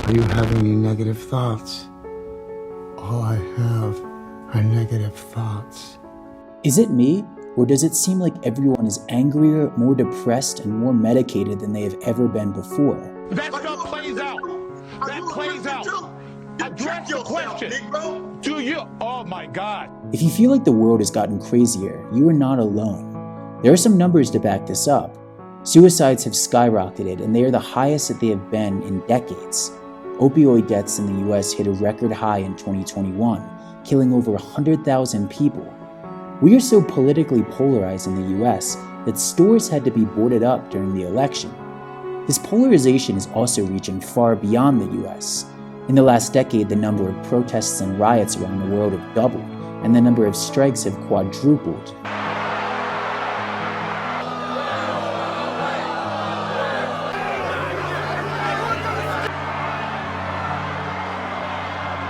Are you having any negative thoughts? All I have are negative thoughts. Is it me, or does it seem like everyone is angrier, more depressed, and more medicated than they have ever been before? That stuff plays out. That plays out. Address the question. Do you? Oh my God. If you feel like the world has gotten crazier, you are not alone. There are some numbers to back this up. Suicides have skyrocketed, and they are the highest that they have been in decades. Opioid deaths in the US hit a record high in 2021, killing over 100,000 people. We are so politically polarized in the US that stores had to be boarded up during the election. This polarization is also reaching far beyond the US. In the last decade, the number of protests and riots around the world have doubled, and the number of strikes have quadrupled.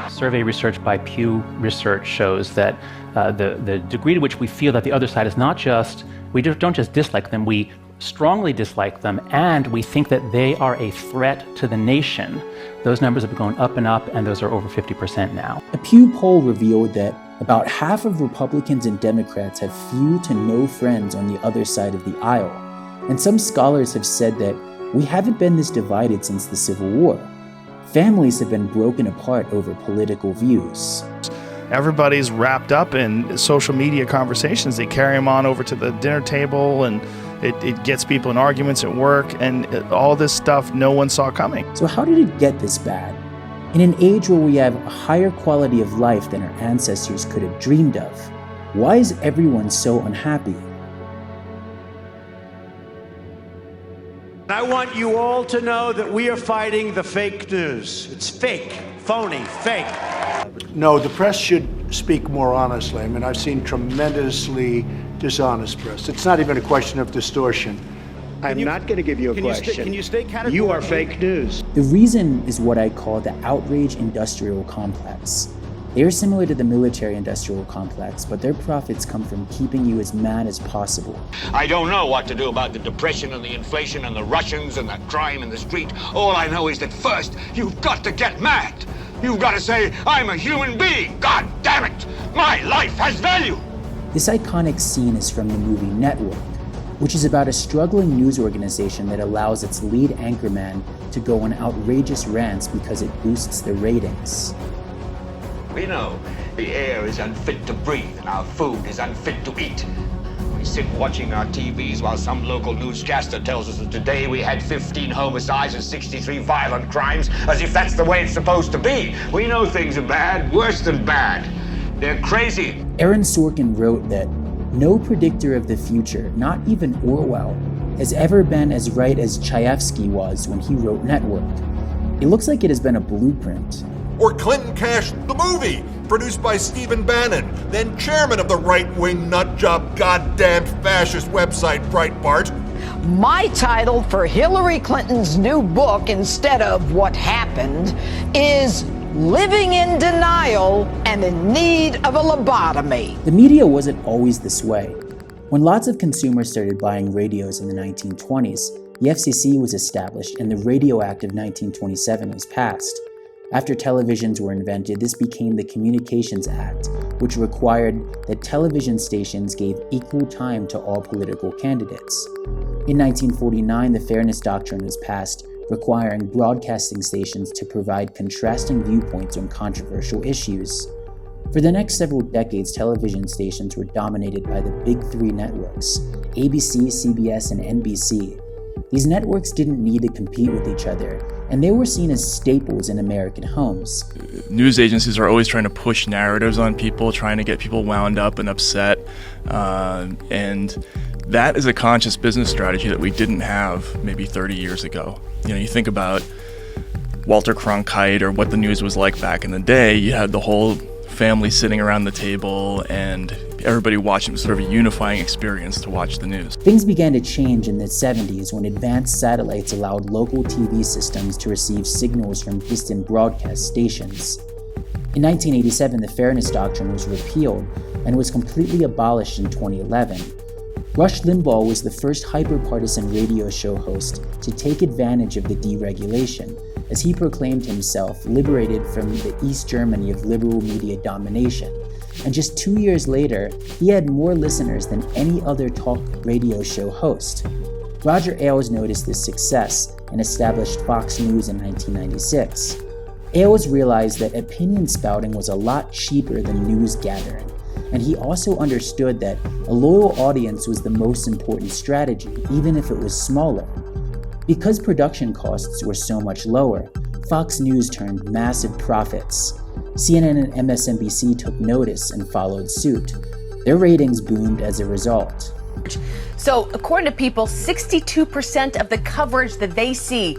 Survey research by Pew Research shows that the degree to which we feel that the other side is not just, we don't just dislike them, we strongly dislike them, and we think that they are a threat to the nation. Those numbers have been going up and up, and those are over 50% now. A Pew poll revealed that about half of Republicans and Democrats have few to no friends on the other side of the aisle. And some scholars have said that we haven't been this divided since the Civil War. Families have been broken apart over political views. Everybody's wrapped up in social media conversations. They carry them on over to the dinner table, and it gets people in arguments at work, and all this stuff no one saw coming. So how did it get this bad? In an age where we have a higher quality of life than our ancestors could have dreamed of, why is everyone so unhappy? I want you all to know that we are fighting the fake news. It's fake, phony, fake. No, the press should speak more honestly. I mean, I've seen tremendously dishonest press. It's not even a question of distortion. I'm not going to give you a question. Can you stay categorical? You are fake news. The reason is what I call the outrage industrial complex. They are similar to the military industrial complex, but their profits come from keeping you as mad as possible. I don't know what to do about the depression and the inflation and the Russians and the crime in the street. All I know is that first, you've got to get mad. You've got to say, I'm a human being. God damn it. My life has value. This iconic scene is from the movie Network, which is about a struggling news organization that allows its lead anchorman to go on outrageous rants because it boosts their ratings. We know the air is unfit to breathe and our food is unfit to eat. We sit watching our TVs while some local newscaster tells us that today we had 15 homicides and 63 violent crimes, as if that's the way it's supposed to be. We know things are bad, worse than bad. They're crazy. Aaron Sorkin wrote that no predictor of the future, not even Orwell, has ever been as right as Chayefsky was when he wrote Network. It looks like it has been a blueprint. Or Clinton Cash, the movie, produced by Stephen Bannon, then chairman of the right-wing nutjob goddamn fascist website Breitbart. My title for Hillary Clinton's new book, instead of What Happened, is Living in Denial and in Need of a Lobotomy. The media wasn't always this way. When lots of consumers started buying radios in the 1920s, the FCC was established and the Radio Act of 1927 was passed. After televisions were invented, this became the Communications Act, which required that television stations gave equal time to all political candidates. In 1949, the Fairness Doctrine was passed, requiring broadcasting stations to provide contrasting viewpoints on controversial issues. For the next several decades, television stations were dominated by the big three networks, ABC, CBS, and NBC. These networks didn't need to compete with each other, and they were seen as staples in American homes. News agencies are always trying to push narratives on people, trying to get people wound up and upset, and that is a conscious business strategy that we didn't have maybe 30 years ago. You know, you think about Walter Cronkite or what the news was like back in the day. You had the whole family sitting around the table and everybody watching. It was sort of a unifying experience to watch the news. Things began to change in the 70s when advanced satellites allowed local TV systems to receive signals from distant broadcast stations. In 1987, the Fairness Doctrine was repealed and was completely abolished in 2011. Rush Limbaugh was the first hyper-partisan radio show host to take advantage of the deregulation, as he proclaimed himself liberated from the East Germany of liberal media domination. And just 2 years later, he had more listeners than any other talk radio show host. Roger Ailes noticed this success and established Fox News in 1996. Ailes realized that opinion spouting was a lot cheaper than news gathering, and he also understood that a loyal audience was the most important strategy, even if it was smaller. Because production costs were so much lower, Fox News turned massive profits. CNN and MSNBC took notice and followed suit. Their ratings boomed as a result. So, according to People, 62% of the coverage that they see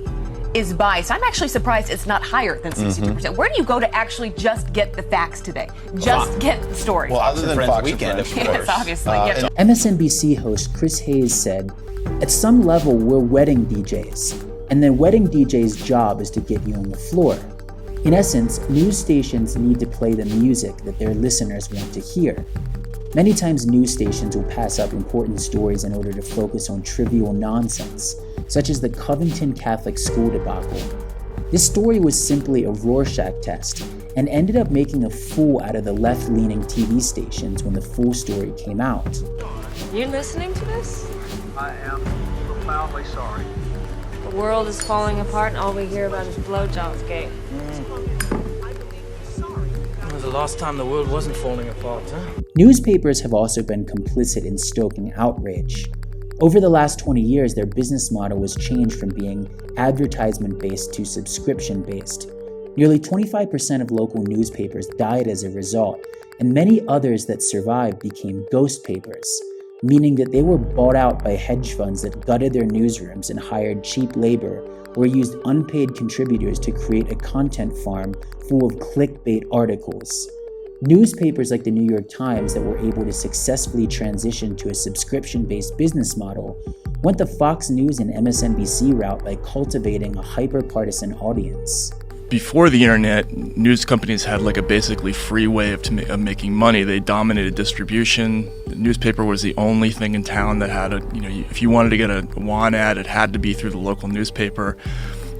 is biased. I'm actually surprised it's not higher than 62%. Where do you go to actually just get the facts today? Just get the story? Well, other than Fox Weekend, of course. Yes, obviously. Yes. MSNBC host Chris Hayes said, "At some level, we're wedding DJs, and the wedding DJ's job is to get you on the floor. In essence, news stations need to play the music that their listeners want to hear. Many times news stations will pass up important stories in order to focus on trivial nonsense, such as the Covington Catholic school debacle. This story was simply a Rorschach test and ended up making a fool out of the left-leaning TV stations when the full story came out." You listening to this? I am profoundly sorry. The world is falling apart and all we hear about is blowjobs gate. It was the last time the world wasn't falling apart, huh? Newspapers have also been complicit in stoking outrage. Over the last 20 years, their business model was changed from being advertisement-based to subscription-based. Nearly 25% of local newspapers died as a result, and many others that survived became ghost papers, meaning that they were bought out by hedge funds that gutted their newsrooms and hired cheap labor or used unpaid contributors to create a content farm full of clickbait articles. Newspapers like the New York Times that were able to successfully transition to a subscription-based business model went the Fox News and MSNBC route by cultivating a hyper-partisan audience. Before the internet, news companies had like a basically free way of making money. They dominated distribution. The newspaper was the only thing in town that had if you wanted to get a want ad, it had to be through the local newspaper.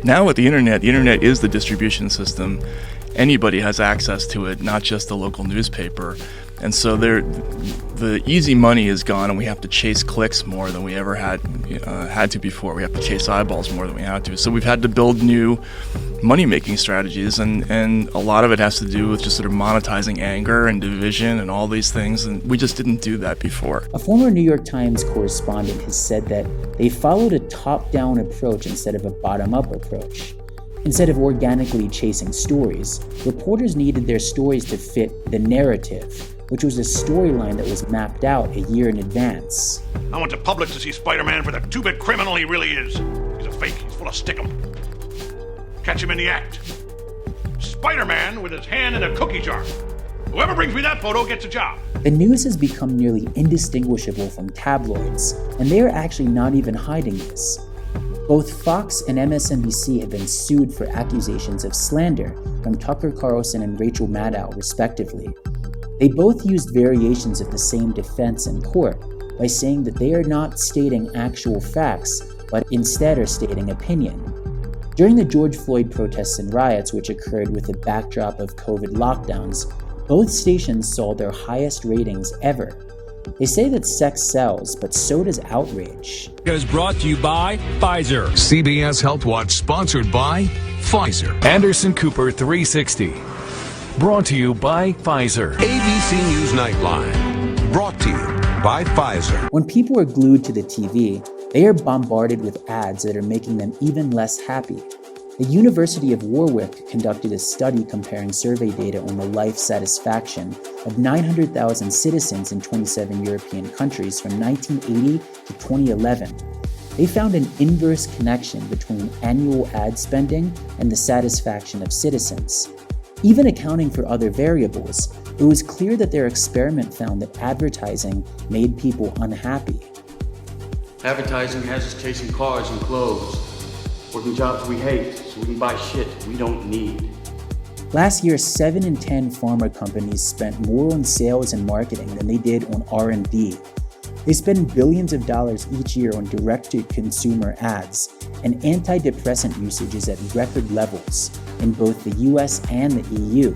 Now with the internet is the distribution system. Anybody has access to it, not just the local newspaper. And so the easy money is gone, and we have to chase clicks more than we ever had to before. We have to chase eyeballs more than we had to. So we've had to build new money-making strategies, and a lot of it has to do with just sort of monetizing anger and division and all these things, and we just didn't do that before. A former New York Times correspondent has said that they followed a top-down approach instead of a bottom-up approach. Instead of organically chasing stories, reporters needed their stories to fit the narrative, which was a storyline that was mapped out a year in advance. I want the public to see Spider-Man for the two-bit criminal he really is. He's a fake. He's full of stickum. Catch him in the act. Spider-Man with his hand in a cookie jar. Whoever brings me that photo gets a job. The news has become nearly indistinguishable from tabloids, and they are actually not even hiding this. Both Fox and MSNBC have been sued for accusations of slander from Tucker Carlson and Rachel Maddow, respectively. They both used variations of the same defense in court by saying that they are not stating actual facts, but instead are stating opinion. During the George Floyd protests and riots, which occurred with the backdrop of COVID lockdowns, both stations saw their highest ratings ever. They say that sex sells, but so does outrage. Is brought to you by Pfizer. CBS Health Watch sponsored by Pfizer. Anderson Cooper 360. Brought to you by Pfizer. ABC News Nightline. Brought to you by Pfizer. When people are glued to the TV, they are bombarded with ads that are making them even less happy. The University of Warwick conducted a study comparing survey data on the life satisfaction of 900,000 citizens in 27 European countries from 1980 to 2011. They found an inverse connection between annual ad spending and the satisfaction of citizens. Even accounting for other variables, it was clear that their experiment found that advertising made people unhappy. Advertising has us chasing cars and clothes, working jobs we hate, so we can buy shit we don't need. Last year, 7 in 10 pharma companies spent more on sales and marketing than they did on R&D. They spend billions of dollars each year on direct-to-consumer ads, and antidepressant usage is at record levels in both the US and the EU.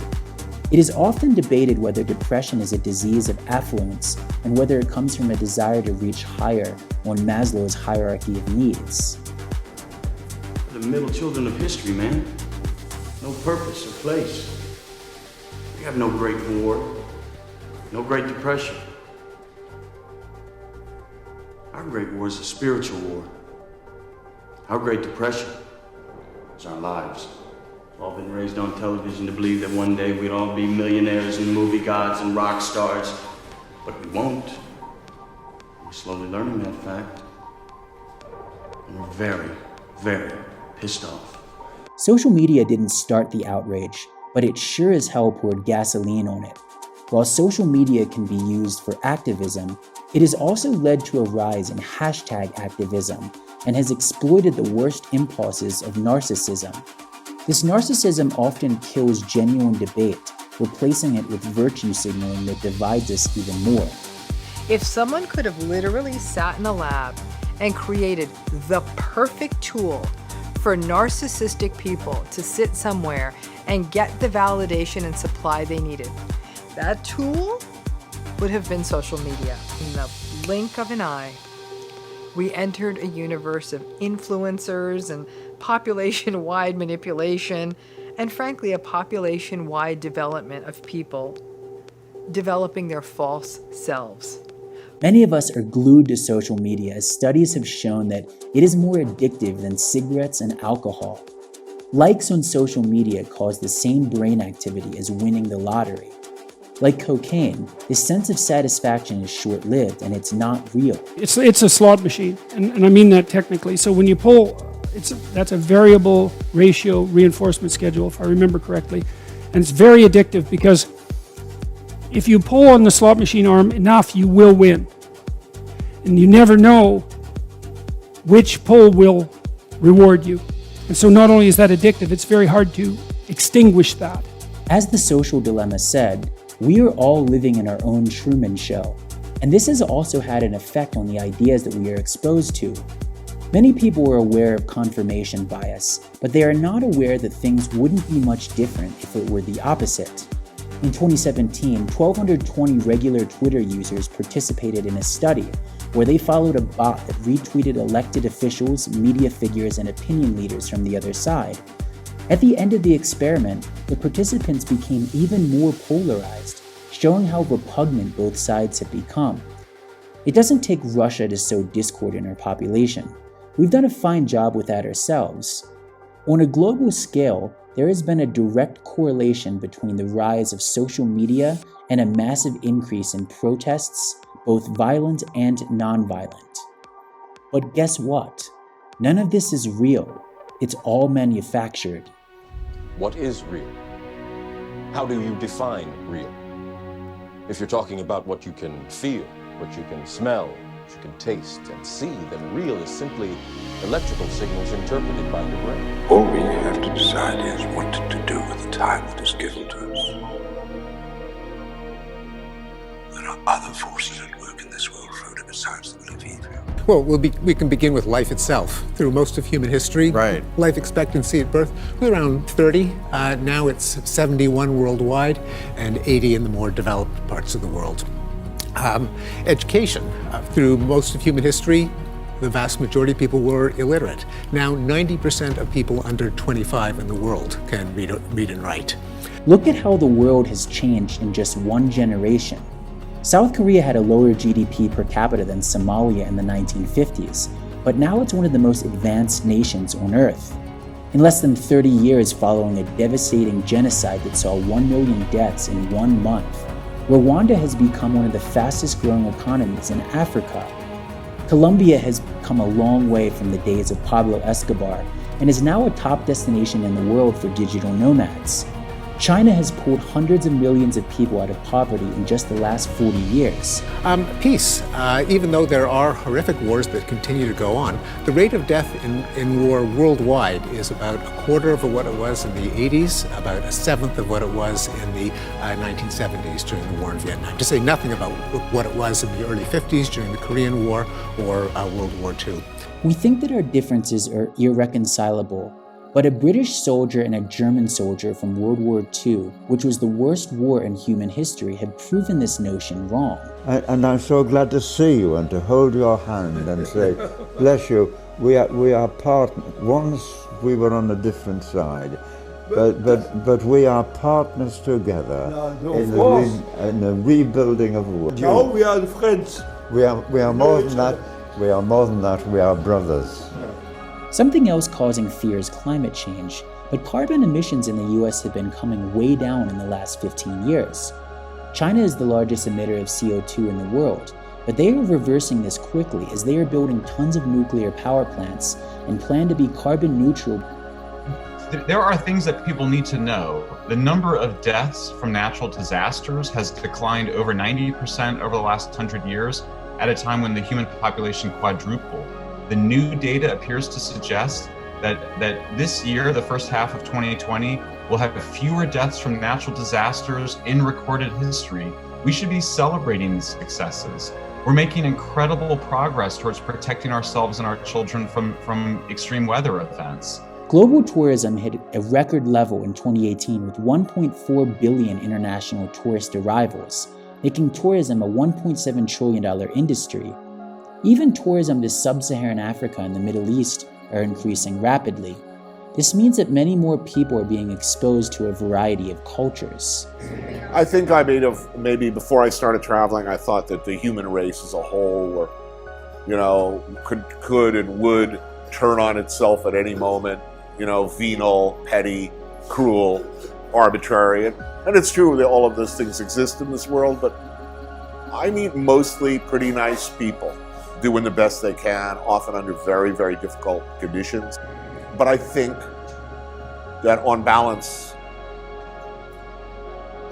It is often debated whether depression is a disease of affluence and whether it comes from a desire to reach higher on Maslow's hierarchy of needs. The middle children of history, man. No purpose or place. We have no Great War, no Great Depression. Our Great War is a spiritual war. Our Great Depression is our lives. We've all been raised on television to believe that one day we'd all be millionaires and movie gods and rock stars, but we won't. We're slowly learning that fact. And we're very, very pissed off. Social media didn't start the outrage, but it sure as hell poured gasoline on it. While social media can be used for activism, it has also led to a rise in hashtag activism and has exploited the worst impulses of narcissism. This narcissism often kills genuine debate, replacing it with virtue signaling that divides us even more. If someone could have literally sat in a lab and created the perfect tool for narcissistic people to sit somewhere and get the validation and supply they needed, that tool would have been social media. In the blink of an eye, we entered a universe of influencers and population-wide manipulation, and frankly, a population-wide development of people developing their false selves. Many of us are glued to social media, as studies have shown that it is more addictive than cigarettes and alcohol. Likes on social media cause the same brain activity as winning the lottery. Like cocaine, this sense of satisfaction is short-lived and it's not real. It's a slot machine, and I mean that technically. So when you pull, that's a variable ratio reinforcement schedule, if I remember correctly. And it's very addictive because if you pull on the slot machine arm enough, you will win. And you never know which pull will reward you. And so not only is that addictive, it's very hard to extinguish that. As The Social Dilemma said, we are all living in our own Truman Show. And this has also had an effect on the ideas that we are exposed to. Many people are aware of confirmation bias, but they are not aware that things wouldn't be much different if it were the opposite. In 2017, 1,220 regular Twitter users participated in a study where they followed a bot that retweeted elected officials, media figures, and opinion leaders from the other side. At the end of the experiment, the participants became even more polarized, showing how repugnant both sides have become. It doesn't take Russia to sow discord in our population. We've done a fine job with that ourselves. On a global scale, there has been a direct correlation between the rise of social media and a massive increase in protests, both violent and non-violent. But guess what? None of this is real. It's all manufactured. What is real? How do you define real? If you're talking about what you can feel, what you can smell, what you can taste and see, then real is simply electrical signals interpreted by your brain. All we have to decide is what to do with the time that is given to us. There are other forces at work in this world, Frodo, besides the will of evil. Well, we can begin with life itself. Through most of human history, life expectancy at birth was around 30. Now it's 71 worldwide and 80 in the more developed parts of the world. Education. Through most of human history, the vast majority of people were illiterate. Now 90% of people under 25 in the world can read and write. Look at how the world has changed in just one generation. South Korea had a lower GDP per capita than Somalia in the 1950s, but now it's one of the most advanced nations on Earth. In less than 30 years following a devastating genocide that saw 1 million deaths in 1 month, Rwanda has become one of the fastest growing economies in Africa. Colombia has come a long way from the days of Pablo Escobar and is now a top destination in the world for digital nomads. China has pulled hundreds of millions of people out of poverty in just the last 40 years. Peace. Even though there are horrific wars that continue to go on, the rate of death in war worldwide is about a quarter of what it was in the 80s, about a seventh of what it was in the 1970s during the war in Vietnam. To say nothing about what it was in the early 50s during the Korean War or World War II. We think that our differences are irreconcilable. But a British soldier and a German soldier from World War II, which was the worst war in human history, have proven this notion wrong. And I'm so glad to see you and to hold your hand and say, bless you, we are partners. Once we were on a different side, but we are partners together in the rebuilding of the world. No, we are friends. We are more than that. We are more than that. We are brothers. Something else causing fear is climate change, but carbon emissions in the US have been coming way down in the last 15 years. China is the largest emitter of CO2 in the world, but they are reversing this quickly as they are building tons of nuclear power plants and plan to be carbon neutral. There are things that people need to know. The number of deaths from natural disasters has declined over 90% over the last 100 years at a time when the human population quadrupled. The new data appears to suggest that this year, the first half of 2020, will have fewer deaths from natural disasters in recorded history. We should be celebrating these successes. We're making incredible progress towards protecting ourselves and our children from extreme weather events. Global tourism hit a record level in 2018 with 1.4 billion international tourist arrivals, making tourism a $1.7 trillion industry. Even tourism to sub-Saharan Africa and the Middle East are increasing rapidly. This means that many more people are being exposed to a variety of cultures. I think maybe before I started traveling, I thought that the human race as a whole were, could and would turn on itself at any moment, venal, petty, cruel, arbitrary. And it's true that all of those things exist in this world, but I meet mostly pretty nice people, doing the best they can, often under very, very difficult conditions. But I think that on balance,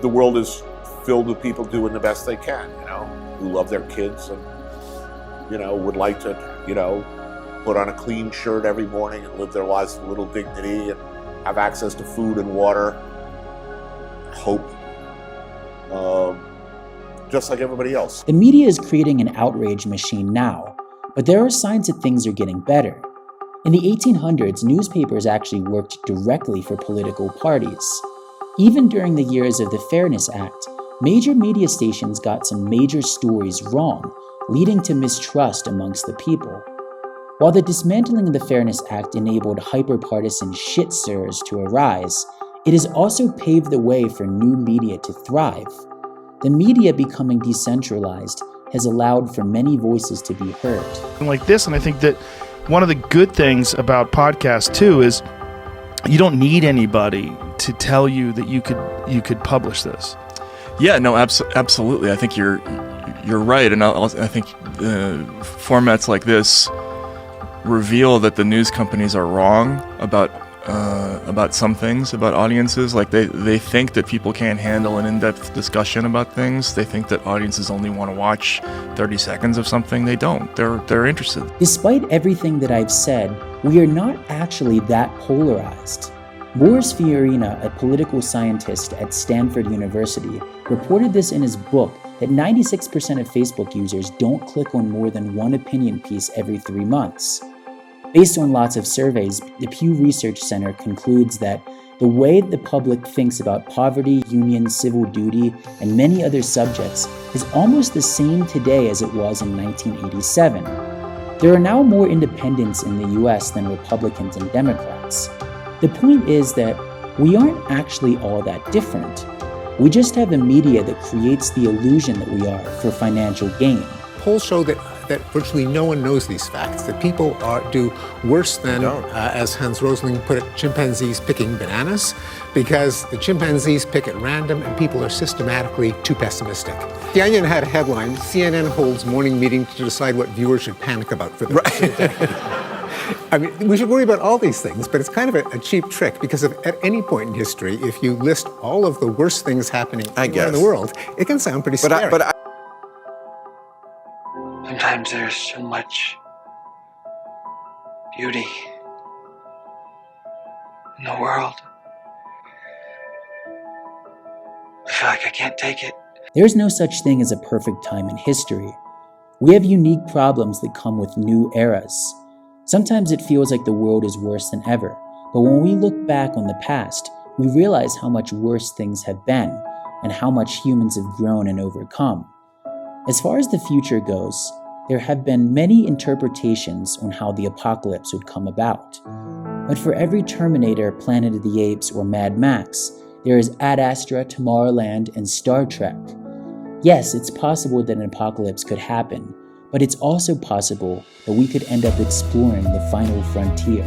the world is filled with people doing the best they can, who love their kids and, would like to, put on a clean shirt every morning and live their lives with a little dignity and have access to food and water, hope. Just like everybody else. The media is creating an outrage machine now, but there are signs that things are getting better. In the 1800s, newspapers actually worked directly for political parties. Even during the years of the Fairness Act, major media stations got some major stories wrong, leading to mistrust amongst the people. While the dismantling of the Fairness Act enabled hyper-partisan shit-stirrers to arise, it has also paved the way for new media to thrive. The media becoming decentralized has allowed for many voices to be heard. Like this, and I think that one of the good things about podcasts too is you don't need anybody to tell you that you could publish this. Yeah, no, absolutely. I think you're right, and I think formats like this reveal that the news companies are wrong about some things, about audiences. Like they think that people can't handle an in-depth discussion about things. They think that audiences only want to watch 30 seconds of something. They don't. They're interested. Despite everything that I've said, we are not actually that polarized. Boris Fiorina, a political scientist at Stanford University, reported this in his book that 96% of Facebook users don't click on more than one opinion piece every 3 months. Based on lots of surveys, the Pew Research Center concludes that the way the public thinks about poverty, union, civil duty, and many other subjects is almost the same today as it was in 1987. There are now more independents in the US than Republicans and Democrats. The point is that we aren't actually all that different. We just have a media that creates the illusion that we are for financial gain. Polls show that virtually no one knows these facts, that people do worse than, as Hans Rosling put it, chimpanzees picking bananas, because the chimpanzees pick at random and people are systematically too pessimistic. The Onion had a headline, CNN holds morning meeting to decide what viewers should panic about for the rest of the day. I mean, we should worry about all these things, but it's kind of a cheap trick because at any point in history, if you list all of the worst things happening anywhere in the world, it can sound pretty scary. Sometimes there's so much beauty in the world. I feel like I can't take it. There is no such thing as a perfect time in history. We have unique problems that come with new eras. Sometimes it feels like the world is worse than ever, but when we look back on the past, we realize how much worse things have been and how much humans have grown and overcome. As far as the future goes, there have been many interpretations on how the apocalypse would come about. But for every Terminator, Planet of the Apes, or Mad Max, there is Ad Astra, Tomorrowland, and Star Trek. Yes, it's possible that an apocalypse could happen, but it's also possible that we could end up exploring the final frontier.